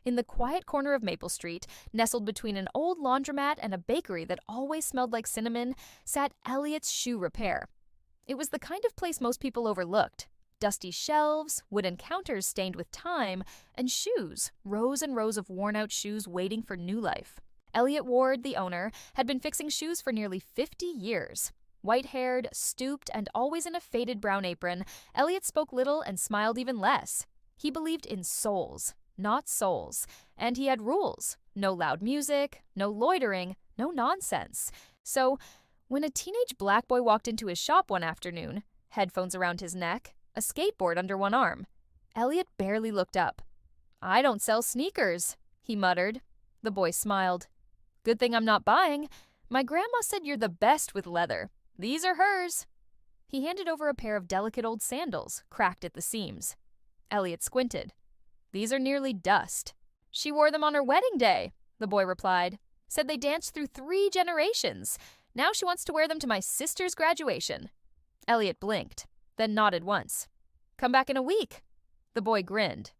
In the quiet corner of Maple Street, nestled between an old laundromat and a bakery that always smelled like cinnamon, sat Elliot's Shoe Repair. It was the kind of place most people overlooked. Dusty shelves, wooden counters stained with time, and shoes, rows and rows of worn-out shoes waiting for new life. Elliot Ward, the owner, had been fixing shoes for nearly 50 years. White-haired, stooped, and always in a faded brown apron, Elliot spoke little and smiled even less. He believed in souls, not souls, and he had rules. No loud music, no loitering, no nonsense. So, when a teenage black boy walked into his shop one afternoon, headphones around his neck, a skateboard under one arm, Elliot barely looked up. "I don't sell sneakers," he muttered. The boy smiled. "Good thing I'm not buying. My grandma said you're the best with leather. These are hers." He handed over a pair of delicate old sandals, cracked at the seams. Elliot squinted. "These are nearly dust." "She wore them on her wedding day," the boy replied. "Said they danced through 3 generations. Now she wants to wear them to my sister's graduation." Elliot blinked, then nodded once. "Come back in a week." The boy grinned.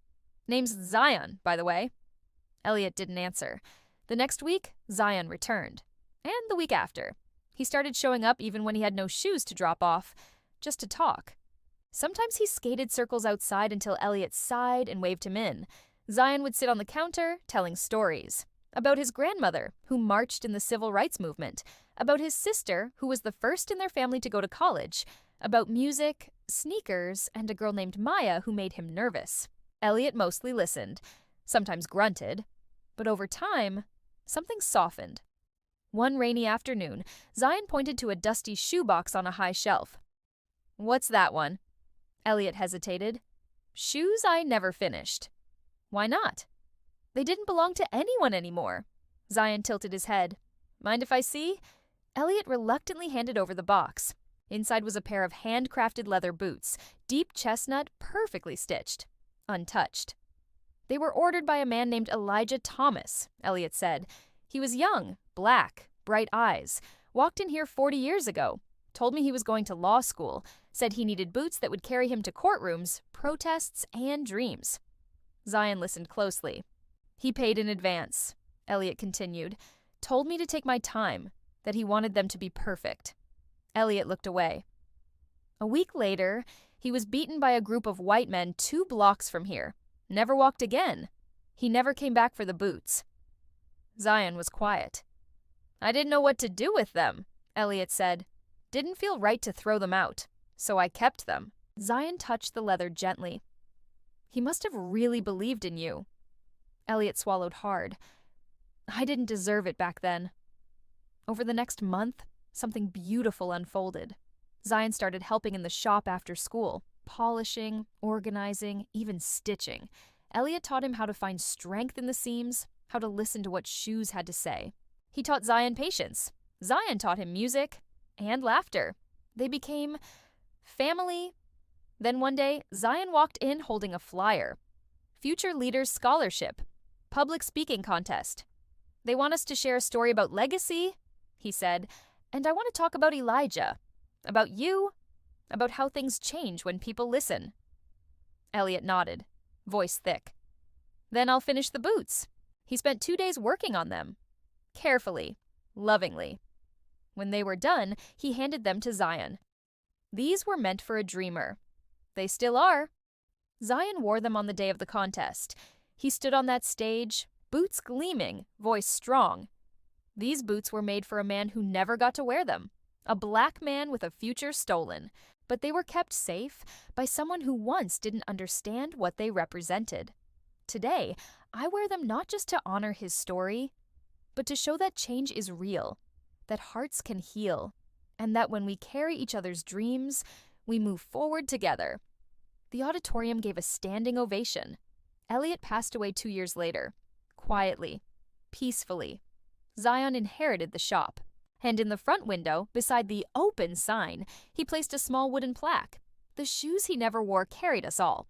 "Name's Zion, by the way." Elliot didn't answer. The next week, Zion returned. And the week after. He started showing up even when he had no shoes to drop off, just to talk. Sometimes he skated circles outside until Elliot sighed and waved him in. Zion would sit on the counter, telling stories. About his grandmother, who marched in the civil rights movement. About his sister, who was the first in their family to go to college. About music, sneakers, and a girl named Maya who made him nervous. Elliot mostly listened, sometimes grunted. But over time, something softened. One rainy afternoon, Zion pointed to a dusty shoebox on a high shelf. "What's that one?" Elliot hesitated. "Shoes I never finished." "Why not?" "They didn't belong to anyone anymore." Zion tilted his head. "Mind if I see?" Elliot reluctantly handed over the box. Inside was a pair of handcrafted leather boots, deep chestnut, perfectly stitched, untouched. "They were ordered by a man named Elijah Thomas," Elliot said. "He was young, black, bright eyes, walked in here 40 years ago, told me he was going to law school, said he needed boots that would carry him to courtrooms, protests, and dreams." Zion listened closely. "He paid in advance," Elliot continued. "Told me to take my time, that he wanted them to be perfect." Elliot looked away. A week later, he was beaten by a group of white men 2 blocks from here. Never walked again. He never came back for the boots. Zion was quiet. "I didn't know what to do with them," Elliot said. "Didn't feel right to throw them out, so I kept them." Zion touched the leather gently. "He must have really believed in you." Elliot swallowed hard. "I didn't deserve it back then." Over the next month, something beautiful unfolded. Zion started helping in the shop after school, polishing, organizing, even stitching. Elliot taught him how to find strength in the seams, how to listen to what shoes had to say. He taught Zion patience. Zion taught him music and laughter. They became family. Then one day, Zion walked in holding a flyer. "Future Leaders Scholarship. Public Speaking Contest. They want us to share a story about legacy," he said, "and I want to talk about Elijah. About you. About how things change when people listen." Elliot nodded, voice thick. "Then I'll finish the boots." He spent 2 days working on them. Carefully, lovingly. When they were done, he handed them to Zion. "These were meant for a dreamer." "They still are." Zion wore them on the day of the contest. He stood on that stage, boots gleaming, voice strong. These boots were made for a man who never got to wear them. A black man with a future stolen. But they were kept safe by someone who once didn't understand what they represented. Today, I wear them not just to honor his story, but to show that change is real, that hearts can heal, and that when we carry each other's dreams, we move forward together. The auditorium gave a standing ovation. Elliot passed away 2 years later, quietly, peacefully. Zion inherited the shop, and in the front window, beside the open sign, he placed a small wooden plaque. The shoes he never wore carried us all.